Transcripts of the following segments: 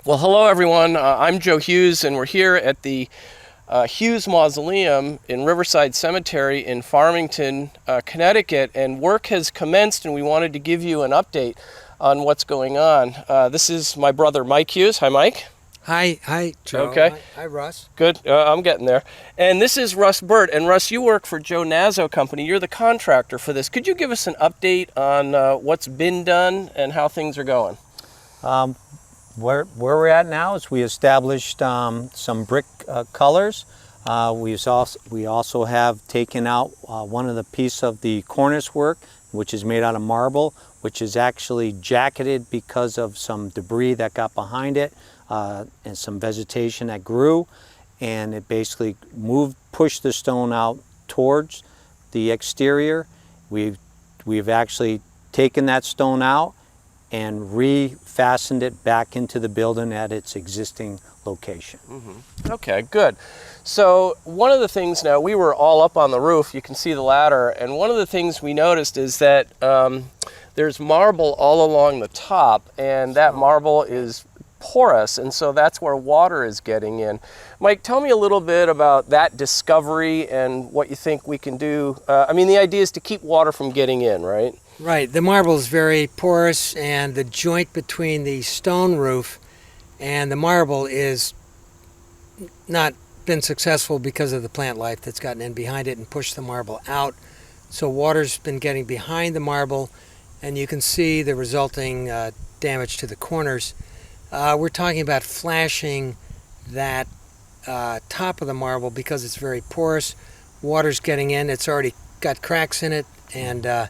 Well, hello everyone. I'm Joe Hewes, and we're here at the Hewes Mausoleum in Riverside Cemetery in Farmington, Connecticut, and work has commenced, and we wanted to give you an update on what's going on. This is my brother Mike Hewes. Hi, Mike. Hi, Joe. Okay. Hi, Russ. Good. I'm getting there. And this is Russ Burtt. And Russ, you work for Joseph Gnazzo Company. You're the contractor for this. Could you give us an update on what's been done and how things are going? Where we're at now is we established some brick colors. We also have taken out one of the piece of the cornice work, which is made out of marble, which is actually jacketed because of some debris that got behind it and some vegetation that grew, and it basically pushed the stone out towards the exterior. We've actually taken that stone out and refastened it back into the building at its existing location. Mm-hmm. Okay, good. So one of the things, now we were all up on the roof, you can see the ladder, and one of the things we noticed is that there's marble all along the top, and that marble is porous, and so that's where water is getting in. Mike, tell me a little bit about that discovery and what you think we can do. I mean, the idea is to keep water from getting in, right? Right. The marble is very porous, and the joint between the stone roof and the marble is not been successful because of the plant life that's gotten in behind it and pushed the marble out. So water's been getting behind the marble, and you can see the resulting damage to the corners. We're talking about flashing that top of the marble because it's very porous. Water's getting in. It's already got cracks in it, and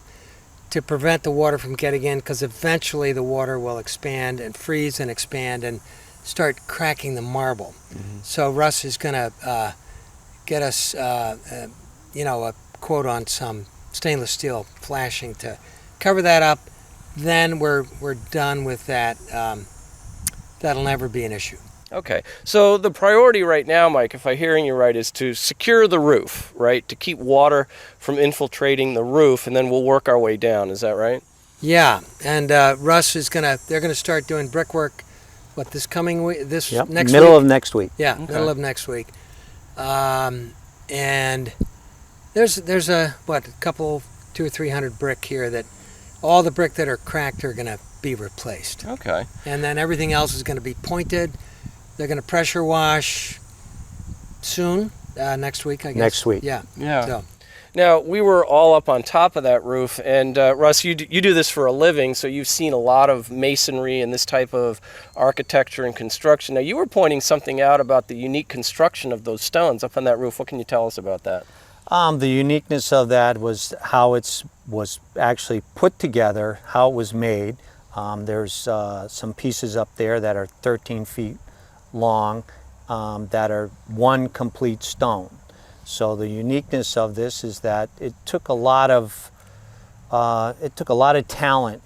to prevent the water from getting in, because eventually the water will expand and freeze and expand and start cracking the marble. Mm-hmm. So Russ is going to get us, a quote on some stainless steel flashing to cover that up. Then we're done with that. That'll never be an issue. Okay, so the priority right now, Mike, if I'm hearing you right, is to secure the roof, right? To keep water from infiltrating the roof, and then we'll work our way down. Is that right? Yeah, and Russ is they're gonna start doing brickwork. What, this coming week? Next week? Middle of next week. Yeah, okay. Middle of next week. And there's a couple 200 or 300 brick here that all the brick that are cracked are gonna be replaced. Okay. And then everything else is gonna be pointed. They're going to pressure wash soon, next week, I guess. Next week. Yeah. So. Now, we were all up on top of that roof, and Russ, you do this for a living, so you've seen a lot of masonry and this type of architecture and construction. Now, you were pointing something out about the unique construction of those stones up on that roof. What can you tell us about that? The uniqueness of that was how it was actually put together, how it was made. There's some pieces up there that are 13 feet long that are one complete stone. So the uniqueness of this is that it took a lot of talent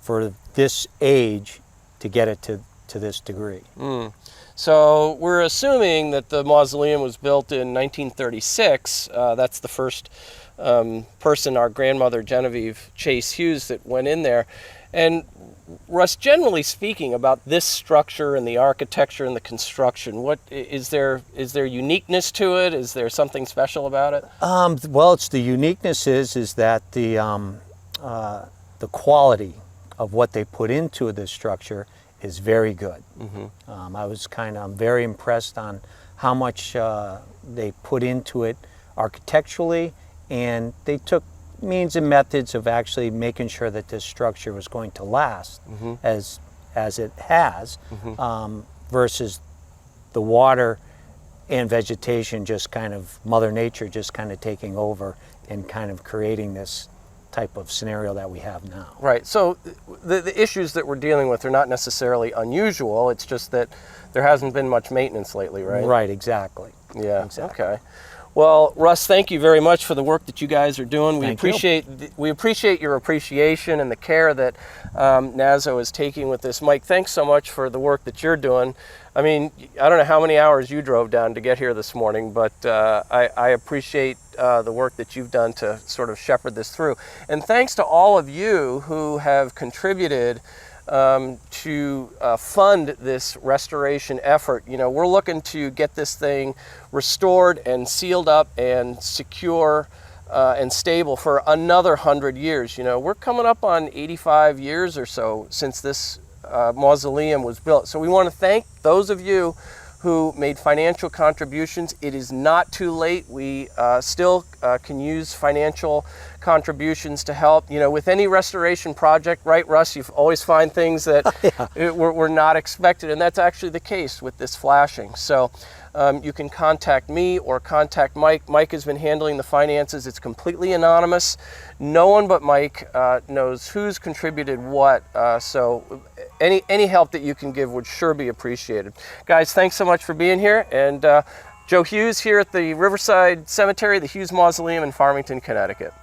for this age to get it to this degree. Mm. So we're assuming that the mausoleum was built in 1936. That's the first person, our grandmother Genevieve Chase Hewes, that went in there. And Russ, generally speaking, about this structure and the architecture and the construction, what is there uniqueness to it? Is there something special about it? Well, it's the uniqueness is that the quality of what they put into this structure is very good. Mm-hmm. I'm very impressed on how much they put into it architecturally, and they took means and methods of actually making sure that this structure was going to last mm-hmm. as it has, mm-hmm. Versus the water and vegetation just kind of Mother Nature just kind of taking over and kind of creating this type of scenario that we have now. Right. So the issues that we're dealing with are not necessarily unusual. It's just that there hasn't been much maintenance lately, right? Right. Exactly. Yeah. Exactly. Okay. Well, Russ, thank you very much for the work that you guys are doing. We appreciate your appreciation and the care that Gnazzo is taking with this. Mike, thanks so much for the work that you're doing. I mean, I don't know how many hours you drove down to get here this morning, but I appreciate the work that you've done to sort of shepherd this through. And thanks to all of you who have contributed to fund this restoration effort. You know, we're looking to get this thing restored and sealed up and secure and stable for another 100 years. You know, we're coming up on 85 years or so since this mausoleum was built. So we want to thank those of you who made financial contributions. It is not too late. We still can use financial contributions to help. You know, with any restoration project, right, Russ, you always find things that were not expected, and that's actually the case with this flashing. So you can contact me or contact Mike. Mike has been handling the finances. It's completely anonymous. No one but Mike knows who's contributed what, so any help that you can give would sure be appreciated. Guys, thanks so much for being here, and Joe Hewes here at the Riverside Cemetery, the Hewes Mausoleum in Farmington, Connecticut.